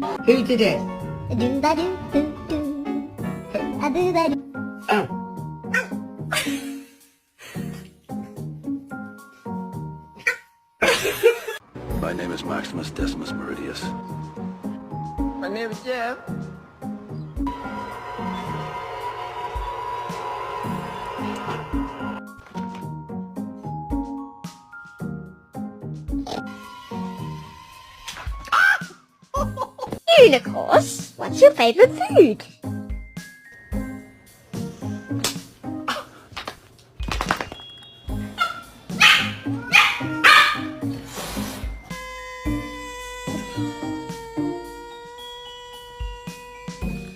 Who did it? Do ba do do do. A boo ba do. Oh. My name is Maximus Decimus Meridius. My name is Jeff. Unicorns, what's your favourite food?